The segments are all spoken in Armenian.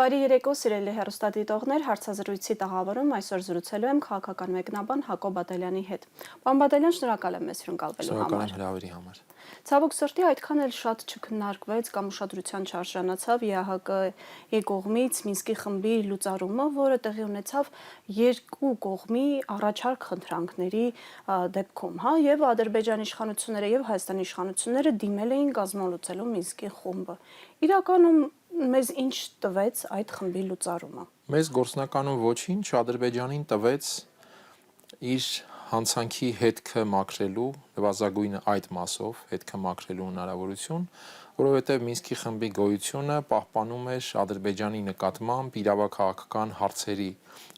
Բարի երեկո, սիրելի հեռուստադիտողներ, հարցազրույցի տաղավարում այսօր զրուցելու եմ քաղաքական մեկնաբան Հակոբ Բադալյանի հետ։ Պարոն Բադալյան, շնորհակալ եմ մեզ հրավիրելու համար։ Շնորհակալ եմ հրավերի համար։ Ցավոք սրտի այդքան էլ շատ չքննարկվեց կամ ուշադրության չարժանացավ ԵԱՀԿ-ի կողմից Մինսկի խմբի լուծարումը, որը տեղի ունեցավ երկու կողմի առաջարկ խնդրանքների դեպքում, եւ Ադրբեջանի իշխանությունները եւ Հայաստանի իշխանությունները դիմել էին կազմալուծելու Մինսկի խումբը։ Իրականում մեզ ինչ տվեց այդ խմբի լուծարումը։ Մեզ գործնականում ոչինչ, Ադրբեջանին տվեց իր հանցանքի հետքը մաքրելու, նվազագույնը այդ մասով հետքը մաքրելու հնարավորություն, որովհետև Մինսկի խմբի գոյությունը պահպանում էր Ադրբեջանի նկատմամբ իրավաքաղաքական հարցերի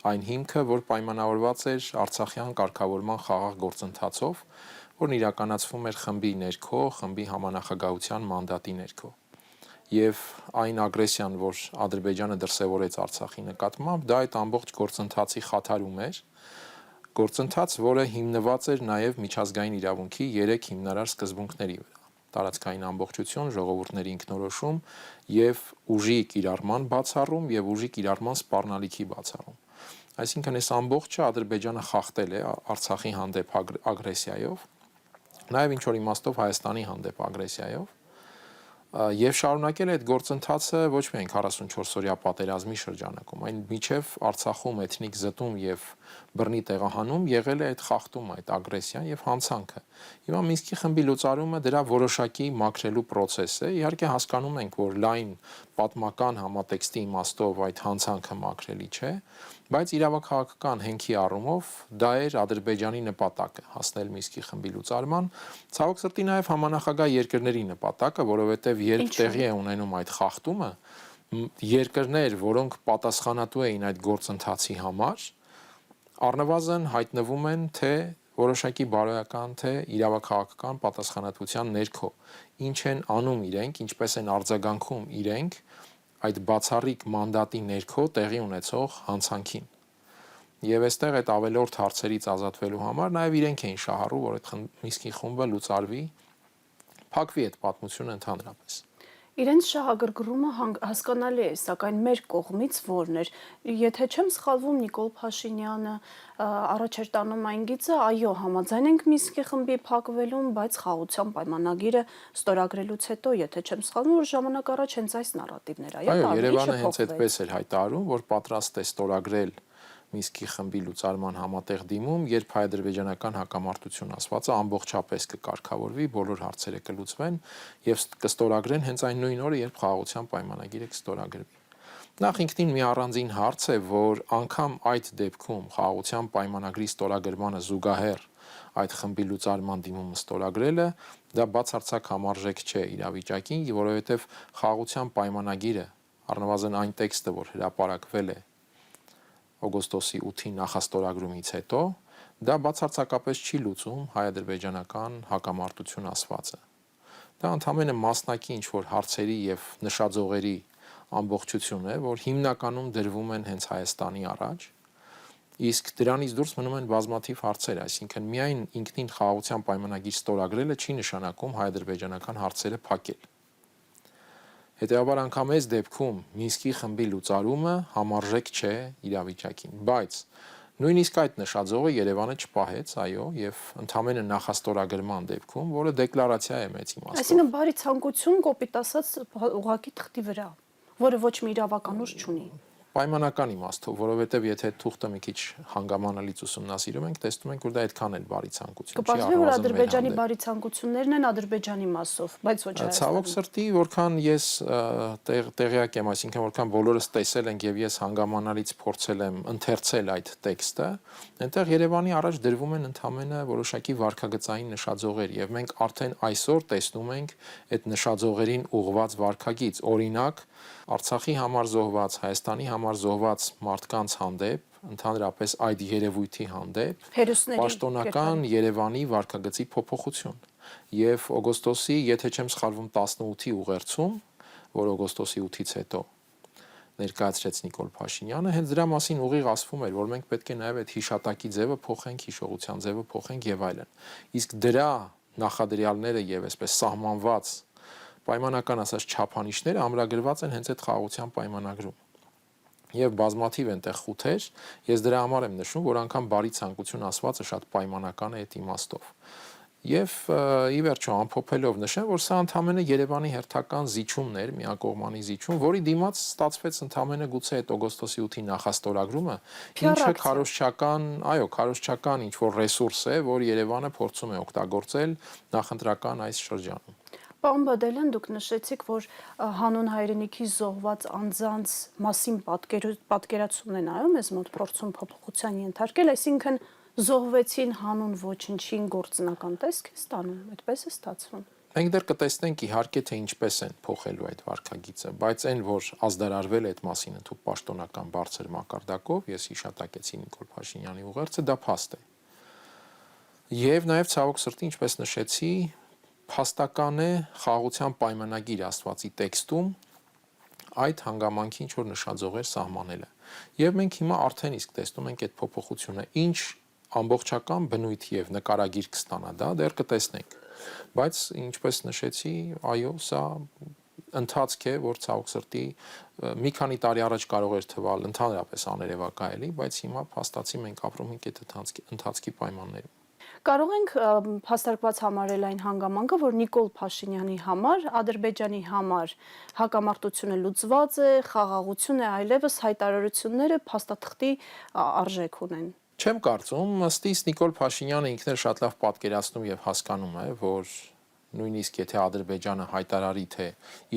այն հիմքը, որ պայմանավորված էր Արցախյան կարգավորման խաղաղ գործընթացով, որն իրականացվում էր խմբի ներքո, խմբի համանախագահության մանդատի ներքո։ Եվ այն ագրեսիան, որ Ադրբեջանը դրսևորեց Արցախի նկատմամբ, դա այդ ամբողջ գործընթացի խաթարում էր, գործընթաց, որը հիմնված էր նաև միջազգային իրավունքի 3 հիմնարար սկզբունքների վրա՝ տարածքային ամբողջություն, ժողովուրդների ինքնորոշում եւ ուժի կիրառման բացառում եւ ուժի կիրառման սպառնալիքի բացառում։ Այսինքն այս ամբողջը Ադրբեջանը խախտել է Արցախի հանդեպ ագրեսիայով, նաև ինչ որ իմաստով Հայաստանի հանդեպ ագրեսիայով, եւ շարունակել է այդ գործընթացը ոչ միայն 44-օրյա պատերազմի շրջանակում, այն միջև Արցախում էթնիկ զտում եւ բռնի տեղահանում եղել է այդ խախտումը, այդ ագրեսիան եւ հանցանքը։ Հիմա Մինսկի խմբի լուծարումը դրա որոշակի մաքրելու process է։ Իհարկե հասկանում ենք, որ լայն պատմական համատեքստի իմաստով այդ հանցանքը մաքրելի չէ, բայց իրավաքաղաքական հենքի առումով դա էր Ադրբեջանի նպատակը՝ հասնել Մինսկի խմբի լուծարման, ցավոք սրտի նաև համանախագահ երկրների նպատակը, որովհետև երբ տեղի է ունենում այդ խախտումը, երկրներ, որոնք պատասխանատու էին այդ գործընթացի համար, առնվազն հայտնվում են թե որոշակի բարոյական, թե իրավաքաղաքական պատասխանատվության ներքո, ինչ են անում իրենք, ինչպես են արձագանքում իրենք այդ բացառիկ մանդատի ներքո տեղի ունեցող հանցանքին։ Եվ այստեղ այդ ավելորդ հարցերից ազատվելու համար նաև իրենք էին շահառու, որ այդ Մինսկի խումբը լուծարվի, փակվի այդ պատմությունը ընդհանրապես։ Իրենց շահագրգռումը հասկանալի է, սակայն մեր կողմից որն էր։ Եթե չեմ սխալվում, Նիկոլ Փաշինյանը առաջ էր տանում այն գիծը, այո, համաձայն ենք Մինսկի խմբի փակվելուն, բայց խաղաղության պայմանագիրը ստորագրելուց հետո, եթե չեմ սխալվում, որ ժամանակ առաջ հենց այս նարատիվն էր, այո, Երևանը հենց այդպես էր հայտարարում, որ պատրաստ է ստորագրել Մինսկի խմբի լուծարման համատեղ դիմում, երբ հայ-ադրբեջանական հակամարտություն ասվածը ամբողջապես կկարգավորվի, բոլոր հարցերը կլուծվեն եւ կստորագրեն հենց այն նույն օրը, երբ խաղաղության պայմանագիրը կստորագրվի։ Նախ ինքնին մի առանձին հարց է, որ անգամ այդ դեպքում խաղաղության պայմանագրի ստորագրմանը զուգահեռ այդ խմբի լուծարման դիմումը ստորագրելը դա բացարձակ համարժեք չէ իրավիճակին, որովհետեւ խաղաղության պայմանագիրը, առնվազն այն տեքստը, որ հրապարակվել է օգոստոսի 8-ի նախաստորագրումից հետո, դա բացարձակապես չի լուծում հայ-ադրբեջանական հակամարտություն ասվածը։ Դա ընդհանրապես մասնակի ինչ-որ հարցերի եւ նշաձողերի ամբողջություն է, որ հիմնականում դրվում են հենց Հայաստանի առաջ, իսկ դրանից դուրս մնում են բազմաթիվ հարցեր, այսինքն միայն ինքնին խաղաղության պայմանագիր ստորագրելը չի նշանակում հայ-ադրբեջանական հարցերը փակել։ Հետևաբար անգամ այս դեպքում Մինսկի խմբի լուծարումը համարժեք չէ իրավիճակին, բայց նույնիսկ այդ նշաձողը Երևանը չպահեց, այո, եւ ընդհանրապես նախաստորագրման դեպքում, որը դեկլարացիա է մեծ իմաստով։ Այսինքն բարի ցանկություն, կոպիտ ասած, ուղղակի թղթի վրա, որը ոչ մի իրավական ուժ չունի։ Պայմանական իմաստով, որովհետև եթե թուղթը մի քիչ հանգամանալից ուսումնասիրում ենք, տեսնում ենք, որ դա այդքան էլ բարի ցանկություն չի։ Կպատվի, որ Ադրբեջանի բարի ցանկություններն են Ադրբեջանի մասով, բայց ոչ Հայաստանի։ Ցավոք սրտի, որքան ես տեղյակ եմ, այսինքն որքան բոլորս տեսել ենք եւ ես հանգամանալից փորձել եմ ընթերցել այդ տեքստը, այնտեղ Երևանի առաջ դրվում են ընդհանրապես որոշակի վարքագծային նշաձողեր եւ մենք արդեն այսօր տեսնում ենք այդ նշաձողերին ուղղված վարքագիծ, օրինակ Արցախի համար զոհված, Հայաստանի համար զոհված մարդկանց հանդեպ, ընդհանրապես այդ երևույթի հանդեպ պաշտոնական Երևանի վարքագծի փոփոխություն եւ օգոստոսի, եթե չեմ սխալվում, 18-ի ուղերձում, որ օգոստոսի 8-ից հետո ներկայացրեց Նիկոլ Փաշինյանը, հենց դրա մասին ուղիղ ասվում էր, որ մենք պետք է նաեւ այդ հիշատակի ձևը փոխենք, հիշողության ձևը փոխենք եւ այլն։ Իսկ դրա նախադրյալները եւ այսպես սահմանված պայմանական ասած չափանիշները ամրագրված են հենց այդ խաղաղության պայմանագրում։ եւ բազմաթիվ այնտեղ խութեր, ես դրա համար եմ նշում, որ անգամ բարի ցանկություն ասվածը շատ պայմանական է այդ իմաստով։ Եվ ի վերջո ամփոփելով նշեմ, որ սա ընդամենը Երևանի հերթական զիջումն էր, միակողմանի զիջում, որի դիմաց ստացվեց ընդամենը գուցե այդ օգոստոսի 8-ի նախաստորագրումը, ինչը քարոզչական ինչ որ ռեսուրս է, որ Երևանը փորձում է օգտագործել նախընտրական այս շրջանում։ Պարոն Բադալյան, դուք նշեցիք, որ հանուն հայրենիքի զոհված անձանց մասին պատկերացումն է նայում մեզ մոտ փորձում փոփոխության ենթարկել, այսինքն զոհվեցին հանուն ոչնչին գործնական տեսք է ստանում, այդպես է ստացվում։ Մենք դեռ կտեսնենք իհարկե թե ինչպես են փոխելու այդ վարքագիծը, բայց այն որ ազդարարվել է այդ մասին ընդհանուր պաշտոնական բարձր մակարդակով, ես հիշատակեցի Նիկոլ Փաշինյանի ուղերձը, դա փաստ է։ Եվ նաև ցավոք սրտի, ինչպես նշեցի, փաստական է խաղաղության պայմանագիր աստվածի տեքստում այդ հանգամանքի ինչ որ նշաձողեր սահմանելը։ Եվ մենք հիմա արդեն իսկ տեսնում ենք այդ փոփոխությունը, ինչ ամբողջական բնույթ եւ նկարագիր կստանա դա, դեռ կտեսնենք։ Բայց ինչպես նշեցի, այո, սա ընթացք է, որ ցավոք սրտի մի քանի տարի առաջ կարող էր թվալ ընդհանրապես աներևակայելի, բայց հիմա փաստացի մենք ապրում ենք այդ ընթացքի պայմաններում։ Կարող ենք հաստատված համարել այն հանգամանքը, որ Նիկոլ Փաշինյանի համար, Ադրբեջանի համար հակամարտությունը լուծված է, խաղաղություն է, այլևս հայտարարությունները փաստաթղթի արժեք ունեն։ Չեմ կարծում, ըստիս Նիկոլ Փաշինյանը ինքն էլ շատ լավ պատկերացնում եւ հասկանում է, որ նույնիսկ եթե Ադրբեջանը հայտարարի թե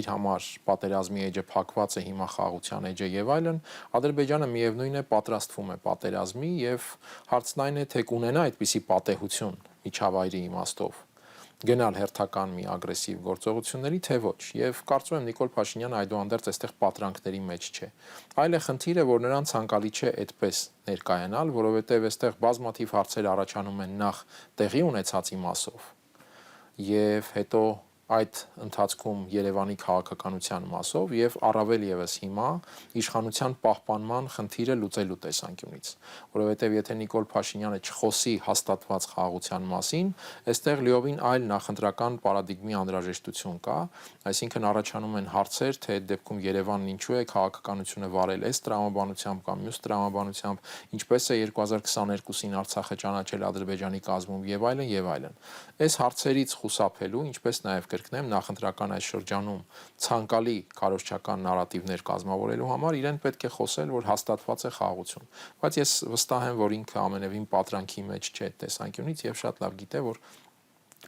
իր համար պատերազմի էջը փակված է, հիմա խաղաղության էջը եւ այլն, Ադրբեջանը միևնույն է պատրաստվում է պատերազմի եւ հարցն այն է թե կունենա այդպիսի պատեհություն միջավայրի իմաստով գնալ հերթական մի ագրեսիվ գործողությունների թե ոչ եւ կարծում եմ Նիկոլ Փաշինյանը այդուհանդերձ այստեղ պատրանքների մեջ չէ այլ է խնդիրը որ նրան ցանկալի չէ այդպես ներկայանալ որովհետեւ այստեղ բազմաթիվ հարցեր առաջանում են նախ տեղի ունեցածի մասով եւ հետո այդ ընթացքում Երևանի քաղաքականության մասով եւ առավել եւս հիմա իշխանության պահպանման խնդիրը լուծելու տեսանկյունից որովհետեւ եթե Նիկոլ Փաշինյանը չխոսի հաստատված խաղաղության մասին այստեղ լիովին այլ նախընտրական պարադիգմի անհրաժեշտություն կա այսինքն առաջանում են հարցեր թե այդ դեպքում Երևանն ինչու է քաղաքականությունը վարել այս տրամաբանությամբ կամ մյուս տրամաբանությամբ ինչպես է 2022-ին Արցախը ճանաչել Ադրբեջանի կազմում եւ այլն այս հարցերից խուսափելու ինչպես նաեւ կրկնեմ նախընտրական այս շրջանում ցանկալի քարոզչական նարատիվներ կազմավորելու համար իրեն պետք է խոսել որ հաստատված է խաղաղություն բայց ես վստահ եմ որ ինքը ամենևին պատրանքի մեջ չէ տեսանկյունից եւ շատ լավ գիտե որ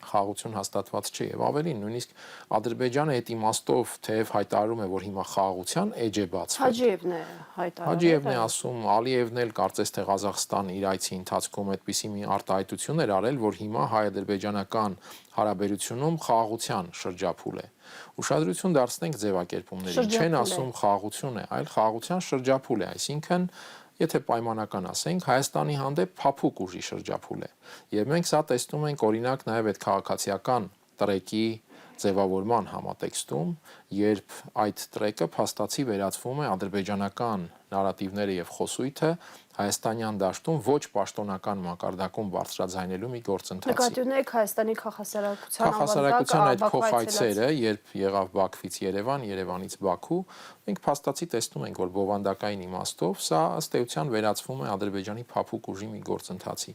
խաղաղություն հաստատված չէ եւ ավելին նույնիսկ Ադրբեջանը այդ իմաստով թեև հայտարարում է որ հիմա խաղաղության էջ է բացվել Հաջիևն է հայտարարել Հաջիևն է ասում Ալիևն էլ կարծես թե Ղազախստան իր այցի ընթացքում այդպիսի մի արտահայտություն էր արել որ հիմա հայ-ադրբեջանական հարաբերությունում խաղաղության շրջափուլ է ուշադրություն դարձնենք ձևակերպումներին չեն ասում խաղաղություն է այլ խաղաղության շրջափուլ է այսինքն Եթե պայմանական ասենք, Հայաստանի հանդեպ փափուկ ուժի շրջափուլ է։ Եվ մենք սա տեսնում ենք օրինակ նաև այդ քաղաքացիական տրեկի ձևավորման համատեքստում, երբ այդ տրեկը փաստացի վերածվում է ադրբեջանական նարատիվները եւ խոսույթը հայաստանյան դաշտում ոչ պաշտոնական մակարդակում բարձրաձայնելու մի գործընթացի։ Նկատի ունեք Հայաստանի քաղաքասարակության այդ փոխայցերը, երբ եղավ Բաքվից Երևան, Երևանից Բաքու, մենք փաստացի տեսնում ենք, որ բովանդակային իմաստով սա ըստ էության վերածվում է Ադրբեջանի փափուկ ուժի մի գործընթացի։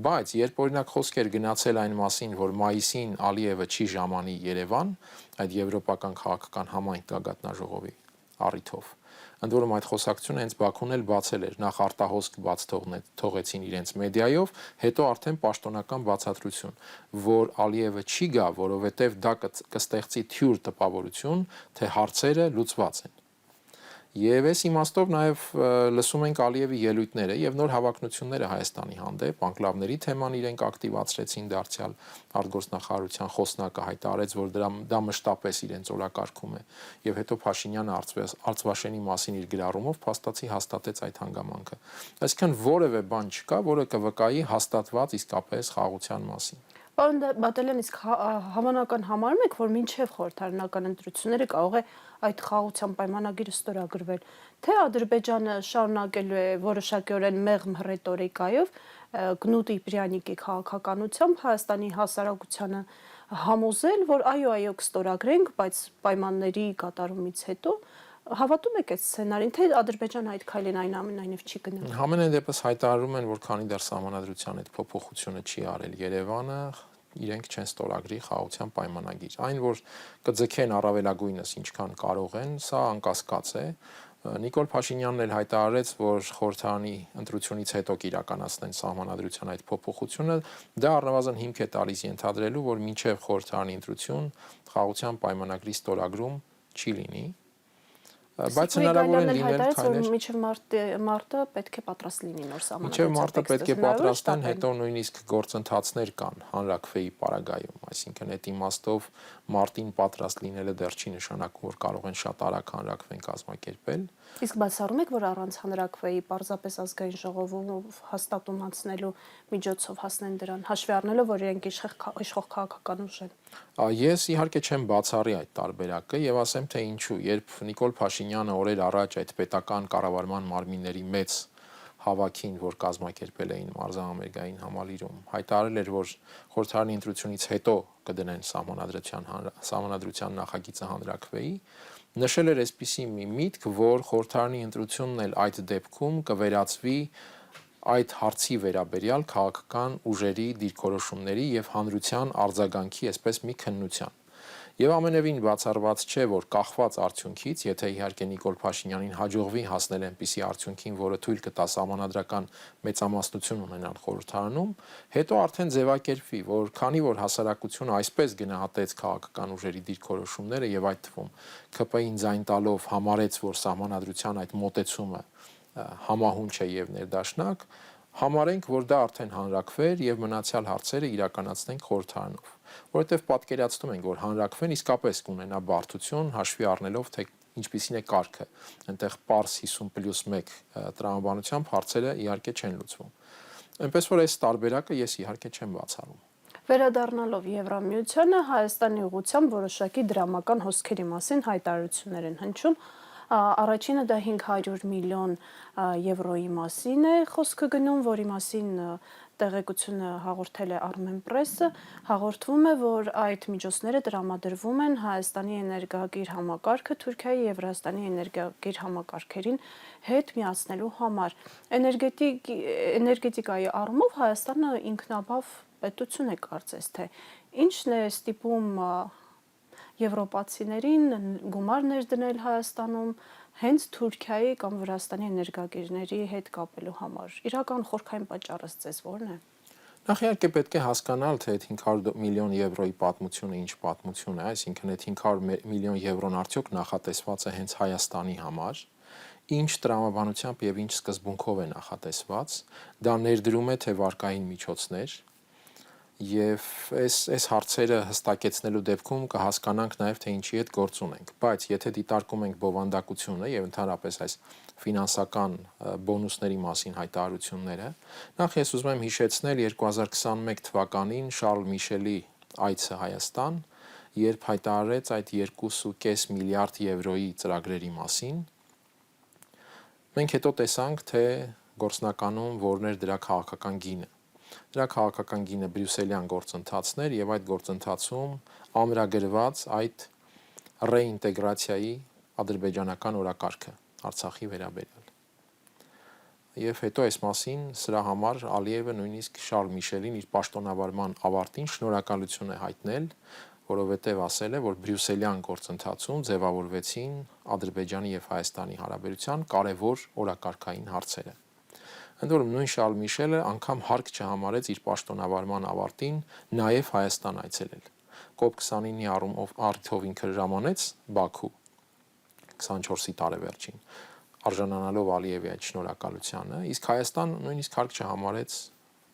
Բայց երբ օրինակ խոսքեր գնացել այն մասին, որ մայիսին Ալիևը չի ժամանի Երևան, այդ եվրոպական քաղաքական համայնք գագաթնաժողովի առիթով Ընդ որում այդ խոսակցությունը հենց Բաքուն էլ բացել էր նախ արտահոսք բաց թողեցին իրենց մեդիայով, հետո արդեն պաշտոնական բացատրություն, որ Ալիևը չի գա, որովհետև դա կստեղծի թյուր տպավորություն, թե հարցերը լուծված են։ Եվ այս իմաստով նաև լսում ենք Ալիևի ելույթները եւ նոր հավակնությունները Հայաստանի հանդեպ, անկլավների թեման իրենք ակտիվացրեցին դարձյալ արտգործնախարարության խոսնակը հայտարարեց, որ դա մշտապես իրենց օրակարգում է եւ հետո Փաշինյանը Արցվաշենի մասին իր գրառումով փաստացի հաստատեց այդ հանգամանքը։ Այսինքն որևէ բան չկա, որը կվկայի հաստատված իսկապես խաղաղության մասին։ Պարոն Բադալյան, իսկ հավանական համարում եք, որ մինչև խորհրդարանական ընտրությունները կարող է այդ խաղաղության պայմանագիրը ստորագրվել, թե Ադրբեջանը շարունակելու է որոշակիորեն մեղմ ռետորիկայով Գնուտ Իբրյանիկի քաղաքականությամբ Հայաստանի հասարակությանը համոզել, որ այո, կստորագրենք, բայց պայմանների կատարումից հետո Հավատում եք այդ սցենարին, թե Ադրբեջանը այդ քայլին այնուամենայնիվ չի գնա։ Համենայն դեպս հայտարարում են, որ քանի դեռ սահմանադրության այդ փոփոխությունը չի արել Երևանը, իրենք չեն ստորագրի խաղաղության պայմանագիր։ Այն, որ կձգեն առավելագույնս ինչքան կարող են, սա անկասկած է։ Նիկոլ Փաշինյանն էլ հայտարարեց, որ խորհրդարանի ընտրությունից հետո կիրականացնեն սահմանադրության այդ փոփոխությունը, դա առնվազն հիմք է տալիս ենթադրելու, որ մինչև խորհրդարանի ընտրություն խաղաղության պայմանագրի ստորագրում չի լինի։ Բայց հնարավոր են լինել քայլեր։ Մինչև մարտը պետք է պատրաստ լինի նոր Մինչև սահմանադրության մարտը պետք է տեքստը։ պատրաստեն, հետո նույնիսկ գործընթացներ կան հանրաքվեի պարագայում, այսինքն այդ իմաստով մարտին պատրաստ լինելը դեռ չի նշանակում, որ կարող են շատ արագ հանրաքվեն կազմակերպել։ Իսկ բացառում եք, որ առանց հանրաքվեի պարզապես ազգային ժողովում հաստատում անցնելու միջոցով հասնեն դրան, հաշվի առնելով, որ իրենք իշխող քաղաքական ուժ են։ Ես իհարկե չեմ բացառի այդ տարբերակը եւ ասեմ թե ինչու, երբ Նիկոլ Փաշինյանը օրեր առաջ այդ պետական կառավարման մարմինների մեծ հավաքին, որ կազմակերպել էին մարզահամերգային համալիրում, հայտարարել էր, որ խորհրդարանի ընտրությունից հետո կդնեն սահմանադրության նախագիծը հանրաքվեի, նշել էր այսպիսի մի միտք, որ խորհրդարանի ընտրությունն էլ այդ դեպքում կվերածվի այդ հարցի վերաբերյալ քաղաքական ուժերի դիրքորոշումների եւ հանրության արձագանքի այսպես մի քննության։ Եվ ամենևին բացառված չէ, որ կախված արդյունքից, եթե իհարկե Նիկոլ Փաշինյանին հաջողվի հասնել այնպիսի արդյունքին, որը թույլ կտա սահմանադրական մեծամասնություն ունենալ խորհրդարանում, հետո արդեն ձևակերպվի, որ քանի որ հասարակությունը այսպես գնահատեց քաղաքական ուժերի դիրքորոշումները եւ այդ թվում ՔՊ-ին ձայն տալով համարեց, որ սահմանադրության այդ մոտեցումը համահունչ է եւ ներդաշնակ, համարենք, որ դա արդեն հանրաքվեր եւ մնացյալ հարցերը իրականացնենք խորհրդարանով, որովհետեւ պատկերացնում ենք, որ հանրաքվեն իսկապես կունենա բարդություն, հաշվի առնելով թե ինչպիսին է կարգը, այնտեղ պարզ 50+1 տրամաբանությամբ հարցերը իհարկե չեն լուծվում։ Այնպես որ այս տարբերակը ես իհարկե չեմ բացառում։ Վերադառնալով Եվրամիությանը, Հայաստանի ուղղությամբ որոշակի դրամական հոսքերի մասին հայտարարություններ են հնչում։ Առաջինը դա 500 միլիոն եվրոյի մասին է խոսքը գնում, որի մասին տեղեկությունը հաղորդել է Armenpress-ը, հաղորդվում է, որ այդ միջոցները տրամադրվում են Հայաստանի էներգակիր համակարգը Թուրքիայի եւ Վրաստանի էներգակիր համակարգերին հետ միացնելու համար։ Էներգետիկայի առումով Հայաստանը ինքնաբավ պետություն է կարծես թե ինչն է ստիպում եվրոպացիներին գումար ներդնել Հայաստանում հենց Թուրքիայի կամ Վրաստանի էներգակիրների հետ կապելու համար։ Իրական խորքային պատճառը ձեզ ո՞րն է։ Նախ իհարկե պետք է հասկանալ, թե այդ 500 միլիոն եվրոյի պատմությունը ինչ պատմություն է, այսինքն այդ 500 միլիոն եվրոն արդյոք նախատեսված է հենց Հայաստանի համար, ինչ տրամաբանությամբ եւ ինչ սկզբունքով է նախատեսված, դա ներդրում է թե վարկային միջոցներ, եւ այս հարցերը հստակեցնելու դեպքում կհասկանանք նաեւ թե ինչի հետ գործ ունենք, բայց եթե դիտարկում ենք բովանդակությունը եւ ընդհանրապես այս ֆինանսական բոնուսների մասին հայտարարությունները, նախ ես ուզում եմ հիշեցնել 2021 թվականին Շարլ Միշելի այցը Հայաստան, երբ հայտարարեց այդ 2.5 միլիարդ եվրոյի ծրագրերի մասին, մենք հետո տեսանք, թե գործնականում որն էր դրա քաղաքական գինը։ Դրա քաղաքական գինը բրյուսելյան գործընթացներ եւ այդ գործընթացում ամրագրված այդ ռեինտեգրացիայի ադրբեջանական օրակարգը Արցախի վերաբերյալ։ Եվ հետո այս մասին սրա համար Ալիևը նույնիսկ Շարլ Միշելին իր պաշտոնավարման ավարտին շնորհակալություն է հայտնել, որովհետեւ ասել է, որ բրյուսելյան գործընթացում ձևավորվեցին Ադրբեջանի եւ Հայաստանի հարաբերության կարևոր օրակարգային հարցերը։ Ընդ որում նույն Շարլ Միշելը անգամ հարկ չհամարեց իր պաշտոնավարման ավարտին նաև Հայաստան այցելել։ COP29-ի առիթով ինքը հրամանեց Բաքու 24-ի տարեվերջին, արժանանալով Ալիևի այդ շնորհակալությանը, իսկ Հայաստան նույնիսկ հարկ չհամարեց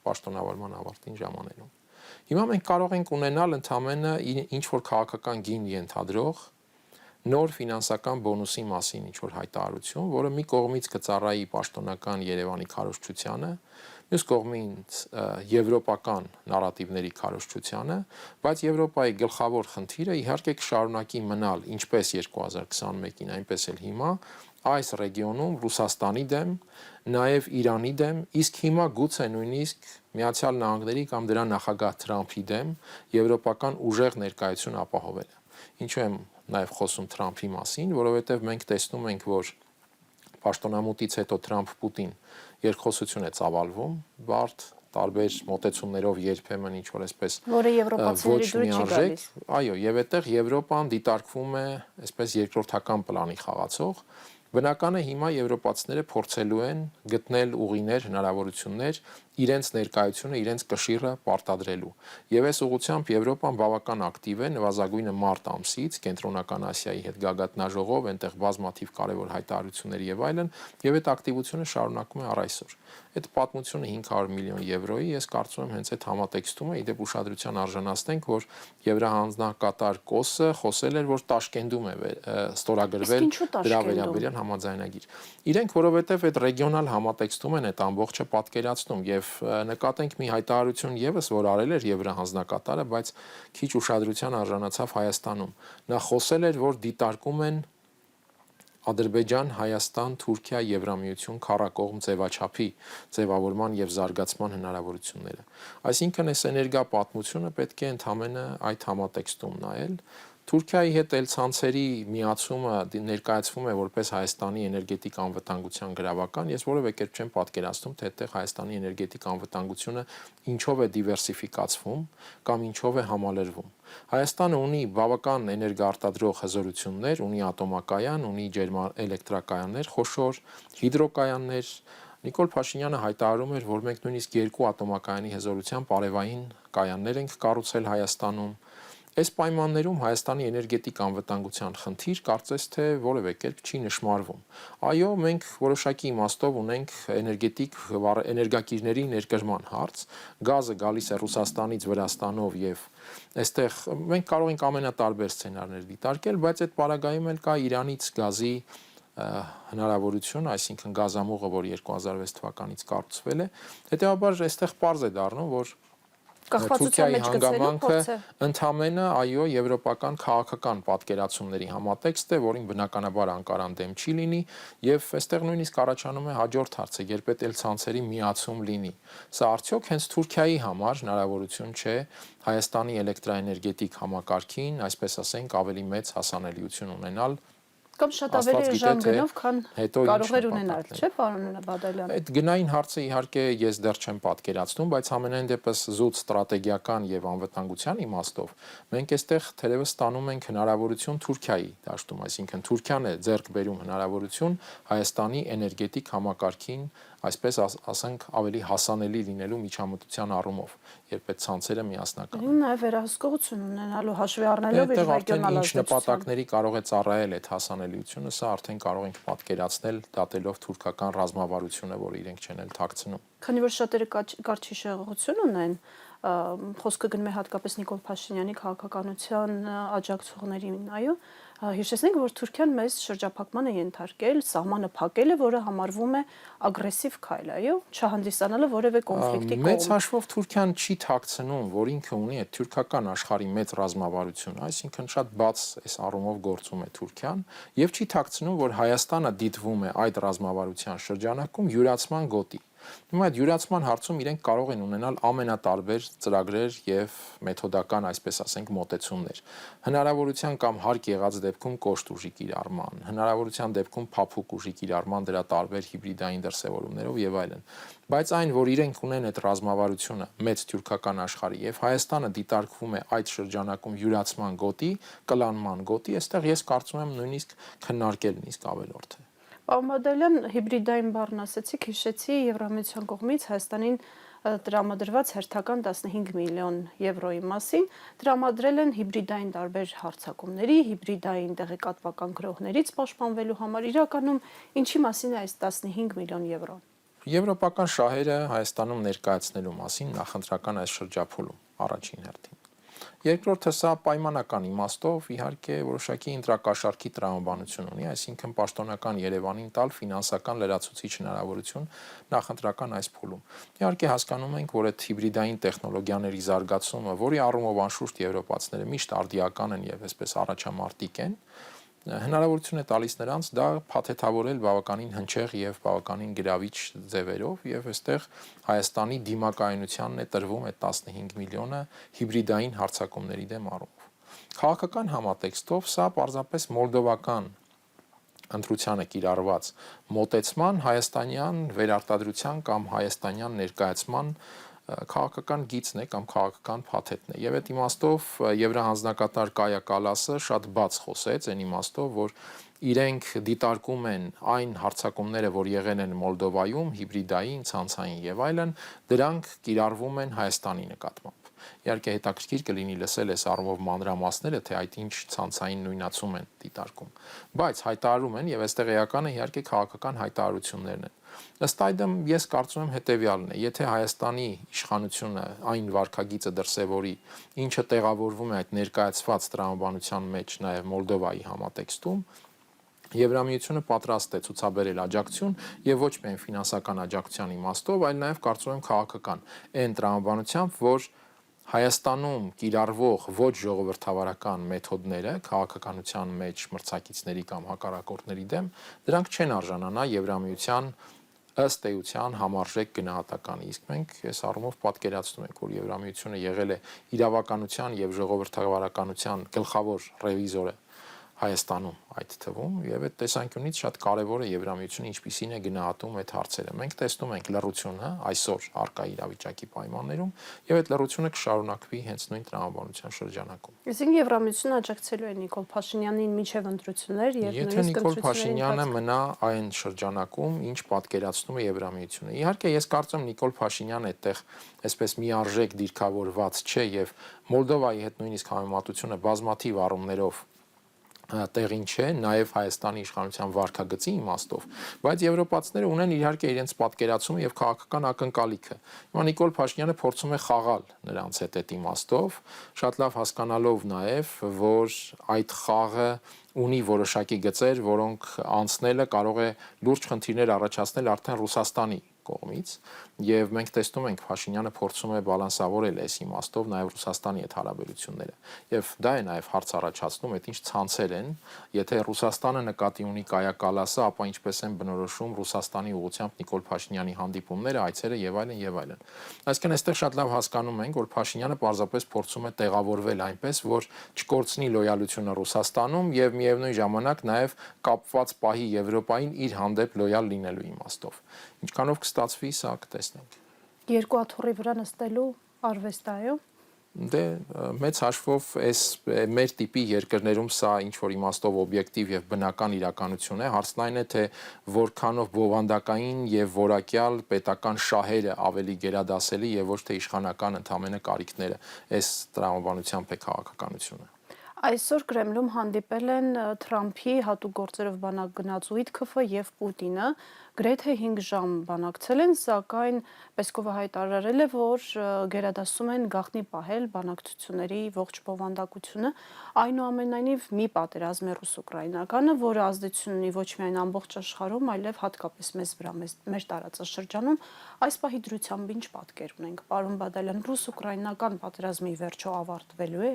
պաշտոնավարման ավարտին ժամանելուն։ Հիմա մենք կարող ենք ունենալ ընդամենը ինչ որ քաղաքական գին ենթադրող նոր ֆինանսական բոնուսի մասին ինչ որ հայտարարություն, որը մի կողմից կծառայի պաշտոնական Երևանի քարոզչությանը, մյուս կողմից եվրոպական նարատիվների քարոզչությանը, բայց Եվրոպայի գլխավոր խնդիրը իհարկե կշարունակի մնալ ինչպես 2021-ին, այնպես էլ հիմա այս ռեգիոնում Ռուսաստանի դեմ, նաև Իրանի դեմ, իսկ հիմա գուցե նույնիսկ Միացյալ Նահանգների կամ դրա նախագահ Թրամփի դեմ եվրոպական ուժեղ ներկայություն ապահովելը։ Ինչու եմ նաև խոսում Թրամփի մասին, որովհետև մենք տեսնում ենք, որ պաշտոնամուտից հետո Թրամփ-Պուտին երկխոսություն է ծավալվում, բարդ տարբեր մոտեցումներով երբեմն ինչ որ այսպես որը եվրոպացիների դուր չի գալիս։ Այո, եւ այդտեղ Եվրոպան դիտարկվում է այսպես երկրորդական պլանի խաղացող։ Բնական է հիմա եվրոպացիները փորձելու են գտնել ուղիներ, հնարավորություններ իրենց ներկայությունը, իրենց կշիռը պարտադրելու։ Եվ այս ուղղությամբ Եվրոպան բավական ակտիվ է, նվազագույնը մարտ ամսից Կենտրոնական Ասիայի հետ գագաթնաժողով, այնտեղ բազմաթիվ կարևոր հայտարարություններ եւ այլն, եւ այդ ակտիվությունը շարունակում է առ այսօր։ Այդ պատմությունը 500 միլիոն եվրոյի, ես կարծում եմ հենց այդ համատեքստումը, իդեպ ուշադրության արժանացնենք, որ Եվրահանձնակատար Կոսը խոսել էր, որ Տաշկենտում է ստորագրվել դրա վերաբերյալ համաձայնագիր։ Իրենք որովհետև այդ ռեգիոնալ համատեքստում են այդ ամբողջը պատկերացնում եւ նկատենք մի հայտարարություն եւս, որ արել էր Եվրահանձնակատարը, բայց քիչ ուշադրության արժանացավ Հայաստանում։ Նա խոսել էր, որ դիտարկում են Ադրբեջան, Հայաստան, Թուրքիա, Եվրամիություն քառակողմ ձևաչափի ձևավորման եւ զարգացման հնարավորությունները։ Այսինքն այս էներգա պատմությունը պետք է ընդհանրապես այդ համատեքստում նայել։ Թուրքիայի հետ էլ ցանցերի միացումը ներկայացվում է որպես Հայաստանի էներգետիկ անվտանգության գրավական։ Ես որևէ կերպ չեմ պատկերացնում, թե այդտեղ Հայաստանի էներգետիկ անվտանգությունը ինչով է դիվերսիֆիկացվում կամ ինչով է համալրվում։ Հայաստանը ունի բավական էներգոարտադրող հզորություններ, ունի ատոմակայան, ունի ջերմաէլեկտրակայաններ, խոշոր հիդրոկայաններ։ Նիկոլ Փաշինյանը հայտարարում էր, որ մենք նույնիսկ 2 ատոմակայանի հզորությամբ արևային կայաններ ենք կառուցել Հայաստանում։ Այս պայմաններում Հայաստանի էներգետիկ անվտանգության խնդիր կարծես թե որևէ կերպ չի նշмарվում։ Այո, մենք որոշակի իմաստով ունենք էներգակիրների ներկրման հարց, գազը գալիս է Ռուսաստանից, Վրաստանով եւ այստեղ մենք կարող ենք ամենատարբեր սցենարներ դիտարկել, բայց այդ պարագայում էլ կա Իրանից գազի հնարավորություն, այսինքն գազամուղը, որ 2006 թվականից կառուցվել է, հետեւաբար այստեղ պարզ է դառնում, որ Կախվածության մեջ գցելու փորձը ընդամենը այո եվրոպական քաղաքական պատկերացումների համատեքստ է, որին բնականաբար Անկարան դեմ չի լինի, եւ այստեղ նույնիսկ առաջանում է հաջորդ հարցը, երբ էլ ցանցերի միացում լինի։ Սա արդյոք հենց Թուրքիայի համար հնարավորություն չէ Հայաստանի էլեկտրաէներգետիկ համակարգին, այսպես ասենք, ավելի մեծ հասանելիություն ունենալ կամ շատ ավելի ժամ գնով, քան կարող էր ունենալ, չէ՞, պարոն Բադալյան։ Այդ գնային հարցը իհարկե ես դեռ չեմ պատկերացնում, բայց ամենայն դեպս զուտ ստրատեգիական եւ անվտանգության իմաստով մենք այստեղ թերևս ստանում ենք հնարավորություն Թուրքիայի դաշտում, այսինքն Թուրքիան է ձեռք բերում հնարավորություն Հայաստանի էներգետիկ համակարգին, այսպես ասենք, ավելի հասանելի լինելու միջամտության առումով, երբ այդ ցանցերը միասնական են։ Նաև վերահսկողություն ունենալու հաշվի առնելով իր ռեգիոնալ ինչ նպատակների կարող է ծառայել այդ հասանելիությունը, սա արդեն կարող ենք պատկերացնել դատելով թուրքական ռազմավարությունը, որը իրենք չեն էլ թաքցնում։ Քանի որ շատերը կարճ հիշողություն ունեն, խոսքը գնում է հատկապես Նիկոլ Փաշինյանի քաղաքականության աջակցողներին, այո, հիշեցնենք, որ Թուրքիան մեծ շրջափակման է ենթարկել, սահմանը փակել է, որը համարվում է ագրեսիվ քայլ, այո, չհանդիսանալը որևէ կոնֆլիկտի կողմ։ Մեծ հաշվով Թուրքիան չի թաքցնում, որ ինքը ունի այդ թուրքական աշխարհի մեծ ռազմավարություն, այսինքն շատ բաց այս առումով գործում է Թուրքիան, եւ չի թաքցնում, որ Հայաստանը դիտվում է այդ ռազմավարության շրջանակում յուրացման գոտի։ Հիմա այդ յուրացման հարցում իրենք կարող են ունենալ ամենատարբեր ծրագրեր եւ մեթոդական, այսպես ասենք, մոտեցումներ։ Հնարավորության կամ հարկ եղած դեպքում կոշտ ուժի կիրառման, հնարավորության դեպքում փափուկ ուժի կիրառման դրա տարբեր հիբրիդային դրսևորումներով եւ այլն։ Բայց այն, որ իրենք ունեն այդ ռազմավարությունը մեծ թուրքական աշխարհի եւ Հայաստանը դիտարկվում է այդ շրջանակում յուրացման գոտի, կլանման գոտի, այստեղ ես կարծում եմ նույնիսկ քննարկելն իսկ ավելորդ է։ Պարոն Բադալյան, հիբրիդային բառն ասեցիք, հիշեցի Եվրամիության կողմից Հայաստանին տրամադրված հերթական 15 միլիոն եվրոյի մասին, տրամադրել են հիբրիդային տարբեր հարձակումների, հիբրիդային տեղեկատվական գրոհներից պաշտպանվելու համար, իրականում ինչի մասին է այս 15 միլիոն եվրոն։ Եվրոպական շահերը Հայաստանում ներկայացնելու մասին նախընտրական այս շրջափուլում առաջին հերթին։ Երկրորդը սա պայմանական իմաստով իհարկե որոշակի ընտրակաշառքի տրամաբանություն ունի, այսինքն պաշտոնական Երևանին տալ ֆինանսական լրացուցիչ հնարավորություն նախընտրական այս փուլում։ Իհարկե հասկանում ենք, որ այդ հիբրիդային տեխնոլոգիաների զարգացումը, որի առումով անշուշտ եվրոպացիները միշտ արդիական են եւ այսպես առաջամարտիկ են, հնարավորություն է տալիս նրանց դա փաթեթավորել բավականին հնչեղ եւ բավականին գրավիչ ձևերով եւ այստեղ Հայաստանի դիմակայունությանն է տրվում այդ 15 միլիոնը հիբրիդային հարձակումների դեմ առումով։ Քաղաքական համատեքստով սա պարզապես մոլդովական ընտրությանը կիրառված մոտեցման հայաստանյան վերարտադրության կամ հայաստանյան ներկայացման քաղաքական գիծն է կամ քաղաքական փաթեթն է։ Եվ այդ իմաստով Եվրահանձնակատար Կայա Կալասը շատ բաց խոսեց այն իմաստով, որ իրենք դիտարկում են այն հարձակումները, որ եղել են Մոլդովայում, հիբրիդային, ցանցային եւ այլն, դրանք կիրառվում են Հայաստանի նկատմամբ։ Իհարկե հետաքրքիր կլինի լսել այս առումով մանրամասները, թե այդ ինչ ցանցային նույնացում են դիտարկում, բայց հայտարարում են եւ այստեղ էականը իհարկե քաղաքական հայտարարություններն են։ Ըստ այդմ ես կարծում եմ հետեւյալն է. եթե Հայաստանի իշխանությունը այն վարկագիծը դրսևորի, ինչը տեղավորվում է այդ ներկայացված տրամաբանության մեջ նաեւ Մոլդովայի համատեքստում, Եվրամիությունը պատրաստ է ցուցաբերել աջակցություն եւ ոչ միայն ֆինանսական աջակցության իմաստով, այլ նաեւ կարծում եմ քաղաքական այն տրամաբանությամբ, որ Հայաստանում կիրառվող ոչ ժողովրդավարական մեթոդները քաղաքականության մեջ մրցակիցների կամ հակառակորդների դեմ դրանք չեն արժանանա Եվրամիության ըստ էության համարժեք գնահատականի։ Իսկ մենք այս առումով պատկերացնում ենք, որ Եվրամիությունը եղել է իրավականության եւ ժողովրդավարականության գլխավոր ռևիզորը Հայաստանում այդ թվում եւ այդ տեսանկյունից շատ կարեւոր է Եվրամիությունը ինչպիսին է գնահատում այդ հարցերը։ Մենք տեսնում ենք լռությունը այսօր արկա իրավիճակի պայմաններում եւ այդ լռությունը կշարունակվի հենց նույն տրամաբանության շրջանակում։ Այսինքն Եվրամիությունը աջակցելու է Նիկոլ Փաշինյանին միջև ընտրություններ եւ Եթե Նիկոլ Փաշինյանը մնա այն շրջանակում, ինչ պատկերացնում է Եվրամիությունը։ Իհարկե ես կարծում եմ Նիկոլ Փաշինյանը այդտեղ այսպես միարժեք դիրքավորված չէ եւ Մոլդովայի հետ նույնիսկ համեմատությունը բազմաթիվ առումներով տեղին չէ, նաև Հայաստանի իշխանության վարկագծի իմաստով, բայց եվրոպացիները ունեն իհարկե իրենց պատկերացումը եւ քաղաքական ակնկալիքը։ Հիմա Նիկոլ Փաշինյանը փորձում է խաղալ նրանց հետ այդ իմաստով, շատ լավ հասկանալով նաև, որ այդ խաղը ունի որոշակի գծեր, որոնք անցնելը կարող է լուրջ խնդիրներ առաջացնել արդեն Ռուսաստանի կողմից եւ մենք տեսնում ենք Փաշինյանը փորձում է բալանսավորել այս իմաստով նաեւ Ռուսաստանի հետ հարաբերությունները եւ դա է նաեւ հարց առաջացնում այդ ինչ ցանցեր են եթե Ռուսաստանը նկատի ունի Կայա Կալասը ապա ինչպես են բնորոշում Ռուսաստանի ուղղությամբ Նիկոլ Փաշինյանի հանդիպումները այցերը եւ այլն եւ այլն այսինքն այստեղ շատ լավ հասկանում ենք որ Փաշինյանը պարզապես փորձում է տեղավորվել այնպես որ չկորցնի լոյալությունը Ռուսաստանում եւ միևնույն ժամանակ նաեւ կապված պահի Եվրոպային իր հանդեպ լոյալ լինելու իմաստով ինչքանով կստացվի, սա կտեսնենք։ Երկու աթոռի վրա նստելու արվեստ այո։ Դե մեծ հաշվով այս մեր տիպի երկրներում սա ինչ որ իմաստով օբյեկտիվ եւ բնական իրականություն է, հարցն այն է թե որքանով բովանդակային եւ որակյալ պետական շահերը ավելի գերադասելի եւ ոչ թե իշխանական ընդհանրապես կարիքները այս տրամաբանությամբ է քաղաքականությունը։ Այսօր Կրեմլում հանդիպել են Թրամփի հատուկ գործերով բանակ Ուիտքոֆը եւ Պուտինը գրեթե 5 ժամ բանակցել են, սակայն Պեսկովը հայտարարել է, որ գերադասում են գաղտնի պահել բանակցությունների ողջ բովանդակությունը, այնուամենայնիվ մի պատերազմ է ռուս-ուկրաինականը, որը ազդեցություն ունի ոչ միայն ամբողջ աշխարհում, այլև հատկապես մեզ վրա, մեր տարածաշրջանում, այս պահի դրությամբ ինչ պատկեր ունենք, պարոն Բադալյան, ռուս-ուկրաինական պատերազմի վերջո ավարտվելու է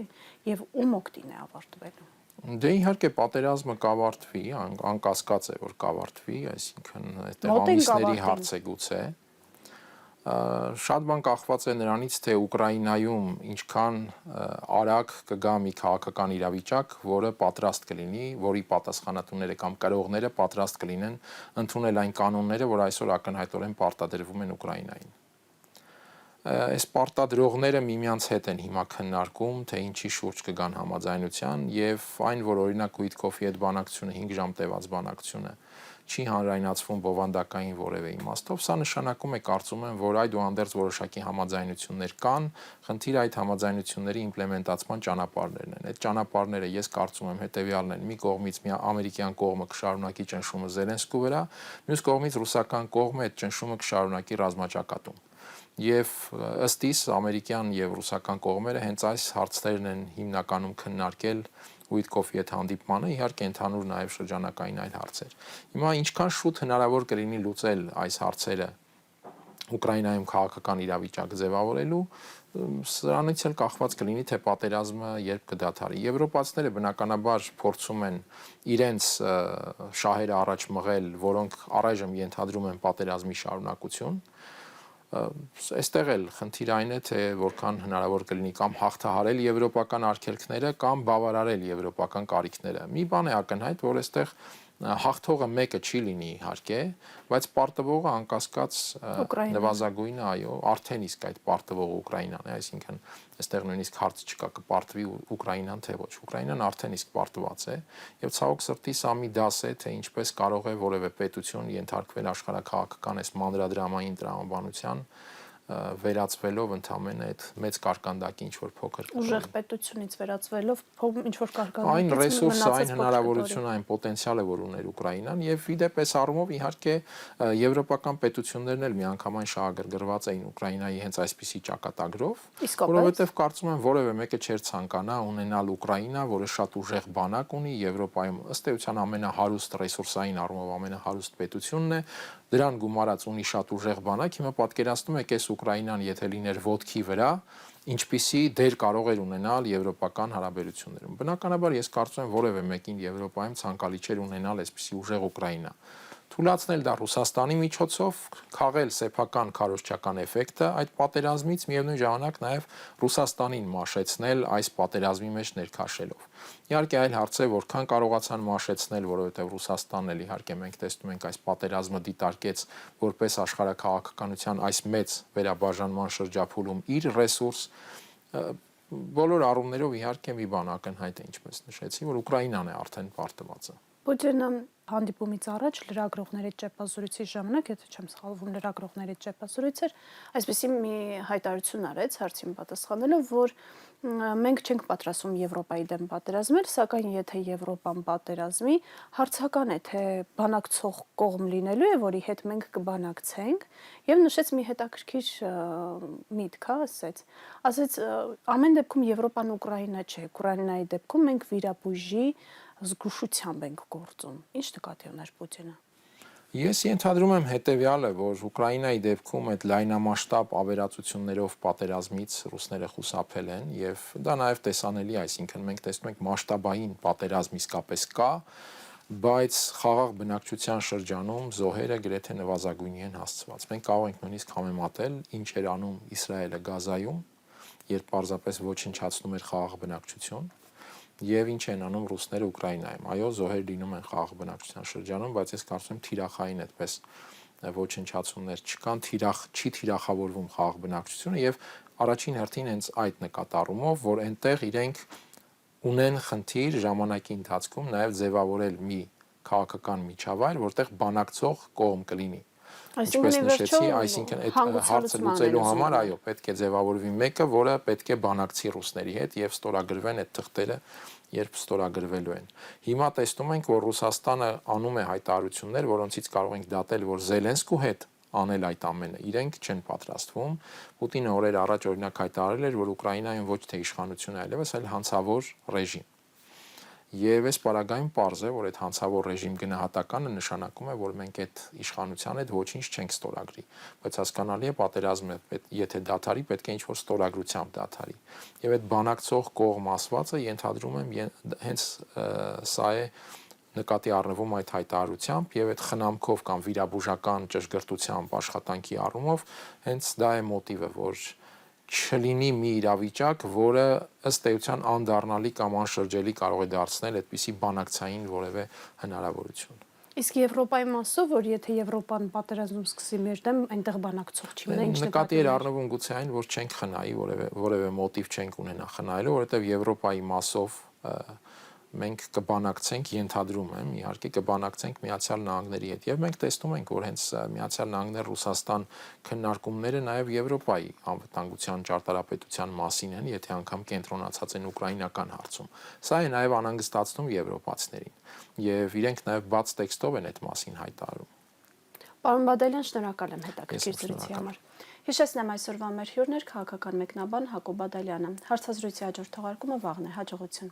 եւ ում օգտին է ավարտվելու։ Դե իհարկե պատերազմը կավարտվի, անկասկած է որ կավարտվի, այսինքն այդտեղ ամիսների հարց է գուցե։ Շատ բան կախված է նրանից, թե Ուկրաինայում ինչքան արագ կգա մի քաղաքական իրավիճակ, որը պատրաստ կլինի, որի պատասխանատուները կամ կրողները պատրաստ կլինեն ընդունել այն կանոնները, որ այսօր ակնհայտորեն պարտադրվում են Ուկրաինային։ Այս պարտադրողները միմյանց հետ են հիմա քննարկում, թե ինչի շուրջ կգան համաձայնության եւ այն, որ օրինակ Ուիտքոֆի հետ բանակցությունը 5 ժամ տևած բանակցությունը չի հանրայնացվում բովանդակային որևէ իմաստով, սա նշանակում է կարծում եմ, որ այդուհանդերձ որոշակի համաձայնություններ կան, խնդիրը այդ համաձայնությունների իմպլեմենտացման ճանապարհներն են։ Այդ ճանապարհները ես կարծում եմ հետեւյալն են՝ մի կողմից մի ամերիկյան կողմը կշարունակի ճնշումը Զելենսկու վրա, մյուս կողմից ռուսական կողմը այդ ճնշումը կշարունակի ռազմաճակատում։ Եվ ըստ իս ամերիկյան եւ ռուսական կողմերը հենց այս հարցերն են հիմնականում քննարկել Ուիտքոֆի հետ հանդիպմանը, իհարկե ընդհանուր նաեւ շրջանակային այլ հարցեր։ Հիմա ինչքան շուտ հնարավոր կլինի լուծել այս հարցերը Ուկրաինայում քաղաքական իրավիճակ ձևավորելու, սրանից էլ կախված կլինի թե պատերազմը երբ կդադարի։ Եվրոպացիները բնականաբար փորձում են իրենց շահերը առաջ մղել, որոնք առայժմ ենթադրում են պատերազմի շարունակություն Այստեղ էլ խնդիր այն է, թե որքան հնարավոր կլինի կամ հաղթահարել եվրոպական արգելքները կամ բավարարել եվրոպական կարիքները։ Մի բան է ակնհայտ, որ այստեղ հաղթողը մեկը չի լինի իհարկե, բայց պարտվողը անկասկած նվազագույնը, այո, արդեն իսկ այդ պարտվողը Ուկրաինան է, այսինքն այստեղ նույնիսկ հարց չկա կպարտվի Ուկրաինան թե ոչ։ Ուկրաինան արդեն իսկ պարտված է, եւ ցավոք սրտի սա մի դաս է, թե ինչպես կարող է որևէ պետություն ենթարկվել աշխարհաքաղաքական այս մանրադրամային տրամաբանության վերածվելով ընդամենը այդ մեծ կարկանդակի ինչ որ փոքր ուժեղ պետությունից վերածվելով ինչ որ կարկանդակից այն ռեսուրսը, այն հնարավորությունը, այն պոտենցիալը, որ ուներ Ուկրաինան, եւ իդեպ այս առումով իհարկե եվրոպական պետություններն էլ միանգամայն շահագրգռված էին Ուկրաինայի հենց այսպիսի ճակատագրով, որովհետեւ կարծում եմ որևէ մեկը չէր ցանկանա ունենալ Ուկրաինա, որը շատ ուժեղ բանակ ունի Եվրոպայում, ըստ էության ամենահարուստ ռեսուրսային առումով ամենահարուստ պետությունն է, դրան գումարած ունի շատ ուժեղ բանակ, հիմա պատկերացնում եք այս Ուկրաինան եթե լիներ ոտքի վրա, ինչպիսի դեր կարող էր ունենալ եվրոպական հարաբերություններում։ Բնականաբար ես կարծում եմ որևէ մեկին Եվրոպայում ցանկալի չէր ունենալ այսպիսի ուժեղ Ուկրաինա։ Թույլատրել դա Ռուսաստանի միջոցով, քաղել սեփական քարոզչական էֆեկտը այդ պատերազմից, միևնույն ժամանակ նաև Ռուսաստանին մաշեցնել այս պատերազմի մեջ ներքաշելով։ Իհարկե այլ հարց է, որքան կարողացան մաշեցնել, որովհետև Ռուսաստանն էլ իհարկե մենք տեսնում ենք այս պատերազմը դիտարկեց որպես աշխարհաքաղաքականության այս մեծ վերաբաժանման շրջափուլում իր ռեսուրս, բոլոր առումներով իհարկե մի բան ակնհայտ է, ինչպես նշեցի, որ Ուկրաինան է արդեն պարտվածը։ Պուտինը հանդիպումից առաջ լրագրողների ճեպազրույցի ժամանակ, եթե չեմ սխալվում, լրագրողների ճեպազրույց էր, այսպեսի մի հայտարարություն արեց հարցին պատասխանելով, որ մենք չենք պատրաստվում Եվրոպայի դեմ պատերազմել, սակայն եթե Եվրոպան պատերազմի, հարցական է, թե բանակցող կողմ լինելու է, որի հետ մենք կբանակցենք, եւ նշեց մի հետաքրքիր միտք, ասեց ամեն դեպքում Եվրոպան Ուկրաինա չէ, Ուկրաինայի դեպքում մենք վիրաբույժի զգուշությամբ ենք գործում։ Ինչ նկատի ուներ Պուտինը։ Ես ենթադրում եմ հետեւյալը, որ Ուկրաինայի դեպքում այդ լայնամասշտաբ ավերածություններով պատերազմից ռուսները խուսափել են եւ դա նաեւ տեսանելի է, այսինքն մենք տեսնում ենք մասշտաբային պատերազմ իսկապես կա, բայց խաղաղ բնակչության շրջանում զոհերը գրեթե նվազագույնի են հասցված։ Մենք կարող ենք նույնիսկ համեմատել ինչ էր անում Իսրայելը Գազայում, երբ պարզապես ոչնչացնում էր խաղաղ բնակչություն, եւ ինչ են անում ռուսները Ուկրաինայում։ Այո, զոհեր լինում են խաղաղ բնակչության շրջանում, բայց ես կարծում եմ թիրախային այդպես ոչնչացումներ չկան, չի թիրախավորվում խաղաղ բնակչությունը եւ առաջին հերթին հենց այդ նկատառումով, որ այնտեղ իրենք ունեն խնդիր ժամանակի ընթացքում նաեւ ձևավորել մի քաղաքական միջավայր, որտեղ բանակցող կողմ կլինի։ Ինչպես նշեցի, այսինքն այդ հարցը լուծելու համար, այո, պետք է ձևավորվի մեկը, որը պետք է բանակցի ռուսների հետ եւ ստորագրվեն այդ թղթերը, երբ ստորագրվելու են։ Հիմա տեսնում ենք, որ Ռուսաստանը անում է հայտարարություններ, որոնցից կարող ենք դատել, որ Զելենսկու հետ անել այդ ամենը իրենք չեն պատրաստվում։ Պուտինը օրեր առաջ օրինակ հայտարարել էր, որ Ուկրաինայում ոչ թե իշխանություն է այլևս, այլ հանցավոր ռեժիմ։ Եվ այս պարագայում պարզ է, որ այդ հանցավոր ռեժիմ գնահատականը նշանակում է, որ մենք այդ իշխանության հետ ոչինչ չենք ստորագրի, բայց հասկանալի է պատերազմը, եթե դադարի, պետք է ինչ-որ ստորագրությամբ դադարի։ Եվ այդ բանակցող կողմ ասվածը ենթադրում եմ հենց սա է նկատի առնվում այդ հայտարարությամբ եւ այդ խնամքով կամ վիրաբուժական ճշգրտությամբ աշխատանքի առումով հենց դա է մոտիվը, որ չլինի մի իրավիճակ, որը ըստ էության անդառնալի կամ անշրջելի կարող է դարձնել այդպիսի բանակցային որևէ հնարավորություն։ Իսկ Եվրոպայի մասով, որ եթե Եվրոպան պատերազմ սկսի մեր դեմ, այնտեղ բանակցող չի մնա, ինչ նկատի էր առնվում գուցե այն, որ չենք խնայի, որևէ մոտիվ չենք ունենա խնայելու, որովհետև Եվրոպայի մասով մենք կբանակցենք, ենթադրում եմ, իհարկե կբանակցենք Միացյալ Նահանգների հետ եւ մենք տեսնում ենք, որ հենց Միացյալ Նահանգներ Ռուսաստան քննարկումները նաեւ Եվրոպայի անվտանգության ճարտարապետության մասին են, եթե անգամ կենտրոնացած են ուկրաինական հարցում։ Սա է նաեւ անհանգստացնում եվրոպացիներին եւ իրենք նաեւ բաց տեքստով են այդ մասին հայտարարում։ Պարոն Բադալյան, շնորհակալ եմ հետաքրքիր զրույցի համար։ Հիշեցնեմ այսօրվա մեր հյուրն էր քաղաքական մեկնաբան Հակոբ Բադալյանը։ Հարցազրույցի հաջորդ թողարկումը վաղն է, հաջողություն։